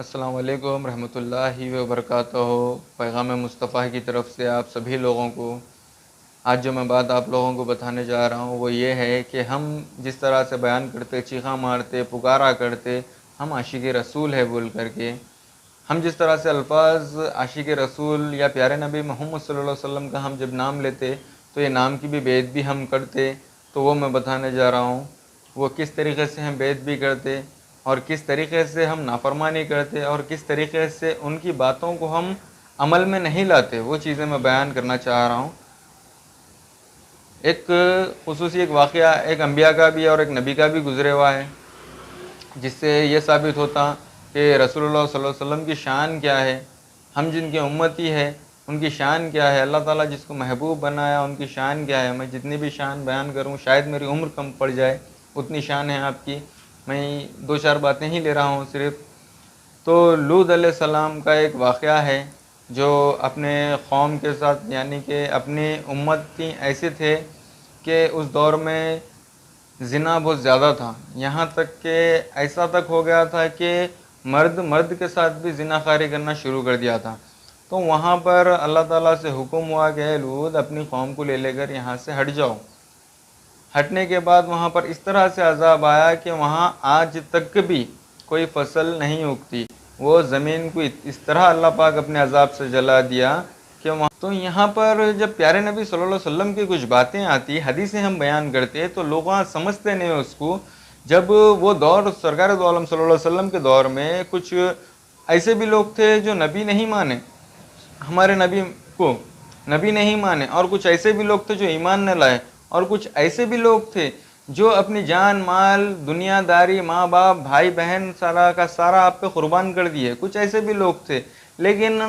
السلام علیکم رحمۃ اللہ وبرکاتہ۔ پیغام مصطفیٰ کی طرف سے آپ سبھی لوگوں کو آج جو میں بات آپ لوگوں کو بتانے جا رہا ہوں وہ یہ ہے کہ ہم جس طرح سے بیان کرتے، چیخاں مارتے، پکارا کرتے ہم عاشق رسول ہے بول کر کے، ہم جس طرح سے الفاظ عاشق رسول یا پیارے نبی محمد صلی اللہ علیہ وسلم کا ہم جب نام لیتے تو یہ نام کی بھی بے ادبی ہم کرتے، تو وہ میں بتانے جا رہا ہوں وہ کس طریقے سے ہم بے ادبی کرتے اور کس طریقے سے ہم نافرمانی کرتے اور کس طریقے سے ان کی باتوں کو ہم عمل میں نہیں لاتے، وہ چیزیں میں بیان کرنا چاہ رہا ہوں۔ ایک خصوصی ایک واقعہ ایک انبیاء کا بھی اور ایک نبی کا بھی گزرے ہوا ہے، جس سے یہ ثابت ہوتا کہ رسول اللہ صلی اللہ علیہ وسلم کی شان کیا ہے، ہم جن کے امتی ہے ان کی شان کیا ہے، اللہ تعالیٰ جس کو محبوب بنایا ان کی شان کیا ہے۔ میں جتنی بھی شان بیان کروں شاید میری عمر کم پڑ جائے، اتنی شان ہے آپ کی، میں دو چار باتیں ہی لے رہا ہوں صرف۔ تو لوط علیہ السلام کا ایک واقعہ ہے جو اپنے قوم کے ساتھ یعنی کہ اپنی امتی ایسے تھے کہ اس دور میں زنا بہت زیادہ تھا، یہاں تک کہ ایسا تک ہو گیا تھا کہ مرد کے ساتھ بھی زنا خاری کرنا شروع کر دیا تھا۔ تو وہاں پر اللہ تعالیٰ سے حکم ہوا کہ اے لوط اپنی قوم کو لے کر یہاں سے ہٹ جاؤ۔ ہٹنے کے بعد وہاں پر اس طرح سے عذاب آیا کہ وہاں آج تک بھی کوئی فصل نہیں اگتی، وہ زمین کو اس طرح اللہ پاک اپنے عذاب سے جلا دیا کہ وہاں تو یہاں پر جب پیارے نبی صلی اللہ علیہ وسلم کی کچھ باتیں آتی، حدیثیں ہم بیان کرتے تو لوگ وہاں سمجھتے نہیں اس کو۔ جب وہ دور سرکار دو عالم صلی اللہ علیہ وسلم کے دور میں کچھ ایسے بھی لوگ تھے جو نبی نہیں مانے، ہمارے نبی کو نبی نہیں مانے، اور کچھ ایسے بھی لوگ تھے جو ایمان نہ لائے، اور کچھ ایسے بھی لوگ تھے جو اپنی جان مال دنیا داری ماں باپ بھائی بہن سارا کا سارا آپ پہ قربان کر دیے، کچھ ایسے بھی لوگ تھے۔ لیکن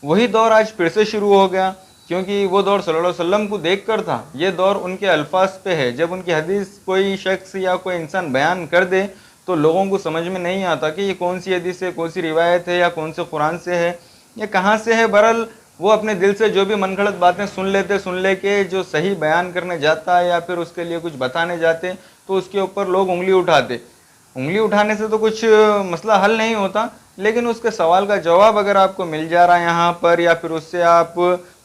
وہی دور آج پھر سے شروع ہو گیا، کیونکہ وہ دور صلی اللہ علیہ وسلم کو دیکھ کر تھا، یہ دور ان کے الفاظ پہ ہے۔ جب ان کی حدیث کوئی شخص یا کوئی انسان بیان کر دے تو لوگوں کو سمجھ میں نہیں آتا کہ یہ کون سی حدیث ہے، کون سی روایت ہے، یا کون سے قرآن سے ہے، یا کہاں سے ہے۔ بہرحال وہ اپنے دل سے جو بھی من گھڑت باتیں سن لے کے جو صحیح بیان کرنے جاتا ہے یا پھر اس کے لیے کچھ بتانے جاتے تو اس کے اوپر لوگ انگلی اٹھاتے۔ انگلی اٹھانے سے تو کچھ مسئلہ حل نہیں ہوتا، لیکن اس کے سوال کا جواب اگر آپ کو مل جا رہا ہے یہاں پر، یا پھر اس سے آپ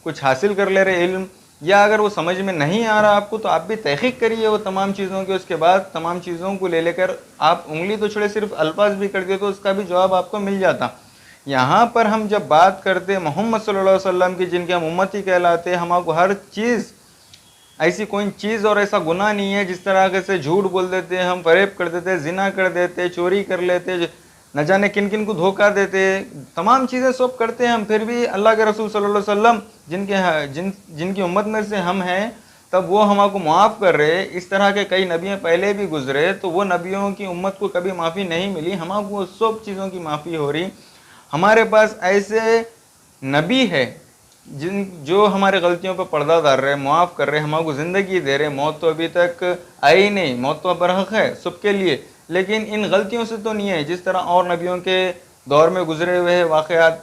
کچھ حاصل کر لے رہے علم، یا اگر وہ سمجھ میں نہیں آ رہا آپ کو تو آپ بھی تحقیق کریے وہ تمام چیزوں کی، اس کے بعد تمام چیزوں کو لے کر آپ انگلی تو چھوڑے صرف الفاظ بھی کر دیے تو اس کا بھی جواب آپ کو مل جاتا۔ یہاں پر ہم جب بات کرتے محمد صلی اللہ علیہ وسلم کی، جن کے ہم امتی کہلاتے، ہم آپ کو ہر چیز ایسی کوئی چیز اور ایسا گناہ نہیں ہے جس طرح سے جھوٹ بول دیتے، ہم فریب کر دیتے، زنا کر دیتے، چوری کر لیتے، نہ جانے کن کن کو دھوکہ دیتے، تمام چیزیں سب کرتے ہیں ہم، پھر بھی اللہ کے رسول صلی اللہ علیہ وسلم جن کی امت میں سے ہم ہیں، تب وہ ہم کو معاف کر رہے۔ اس طرح کے کئی نبی پہلے بھی گزرے تو وہ نبیوں کی امت کو کبھی معافی نہیں ملی، ہم کو سب چیزوں کی معافی ہو رہی۔ ہمارے پاس ایسے نبی ہے جو ہمارے غلطیوں پہ پردہ ڈال رہے، معاف کر رہے، ہم کو زندگی دے رہے، موت تو ابھی تک آئی نہیں، موت تو برحق ہے سب کے لیے، لیکن ان غلطیوں سے تو نہیں ہے جس طرح اور نبیوں کے دور میں گزرے ہوئے واقعات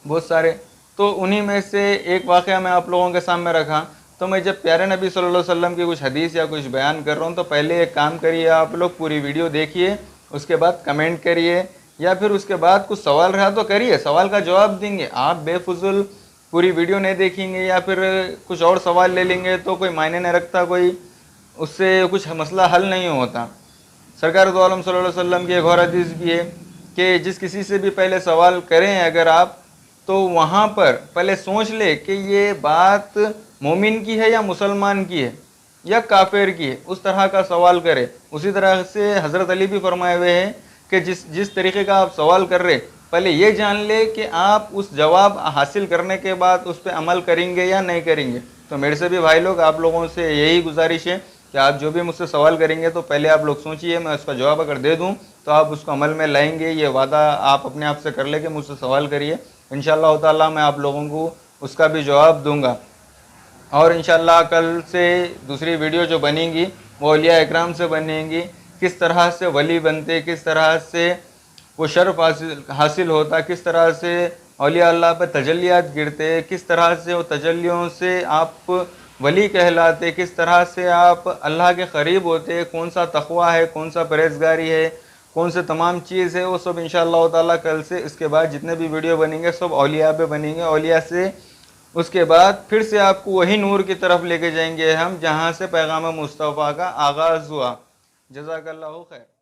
بہت سارے۔ تو انہی میں سے ایک واقعہ میں آپ لوگوں کے سامنے رکھا، تو میں جب پیارے نبی صلی اللہ علیہ وسلم کی کچھ حدیث یا کچھ بیان کر رہا ہوں تو پہلے ایک کام کریے، آپ لوگ پوری ویڈیو دیکھیے، اس کے بعد کمنٹ کریے، یا پھر اس کے بعد کچھ سوال رہا تو کریے، سوال کا جواب دیں گے۔ آپ بے فضول پوری ویڈیو نہیں دیکھیں گے یا پھر کچھ اور سوال لے لیں گے تو کوئی معنی نہیں رکھتا، کوئی اس سے کچھ مسئلہ حل نہیں ہوتا۔ سرکار دو عالم صلی اللہ علیہ وسلم کی ایک اور حدیث بھی ہے کہ جس کسی سے بھی پہلے سوال کریں اگر آپ، تو وہاں پر پہلے سوچ لے کہ یہ بات مومن کی ہے یا مسلمان کی ہے یا کافر کی ہے، اس طرح کا سوال کرے۔ اسی طرح سے حضرت علی بھی فرمائے ہوئے ہیں کہ جس طریقے کا آپ سوال کر رہے پہلے یہ جان لے کہ آپ اس جواب حاصل کرنے کے بعد اس پہ عمل کریں گے یا نہیں کریں گے۔ تو میرے سے بھی بھائی لوگ آپ لوگوں سے یہی گزارش ہے کہ آپ جو بھی مجھ سے سوال کریں گے تو پہلے آپ لوگ سوچئے، میں اس کا جواب اگر دے دوں تو آپ اس کو عمل میں لائیں گے، یہ وعدہ آپ اپنے آپ سے کر لیں کہ مجھ سے سوال کریے، انشاءاللہ تعالیٰ میں آپ لوگوں کو اس کا بھی جواب دوں گا۔ اور انشاءاللہ کل سے دوسری ویڈیو جو بنیں گی وہ اولیاء اکرام سے بنیں گی، کس طرح سے ولی بنتے، کس طرح سے وہ شرف حاصل ہوتا، کس طرح سے اولیاء اللہ پہ تجلیات گرتے، کس طرح سے وہ تجلیوں سے آپ ولی کہلاتے، کس طرح سے آپ اللہ کے قریب ہوتے، کون سا تقویٰ ہے، کون سا پرہیزگاری ہے، کون سے تمام چیز ہے وہ سب انشاءاللہ تعالیٰ کل سے اس کے بعد جتنے بھی ویڈیو بنیں گے سب اولیاء پہ بنیں گے. اولیاء سے اس کے بعد پھر سے آپ کو وہی نور کی طرف لے کے جائیں گے ہم جہاں سے پیغام مصطفیٰ کا آغاز ہوا. جزاک اللہ خیر.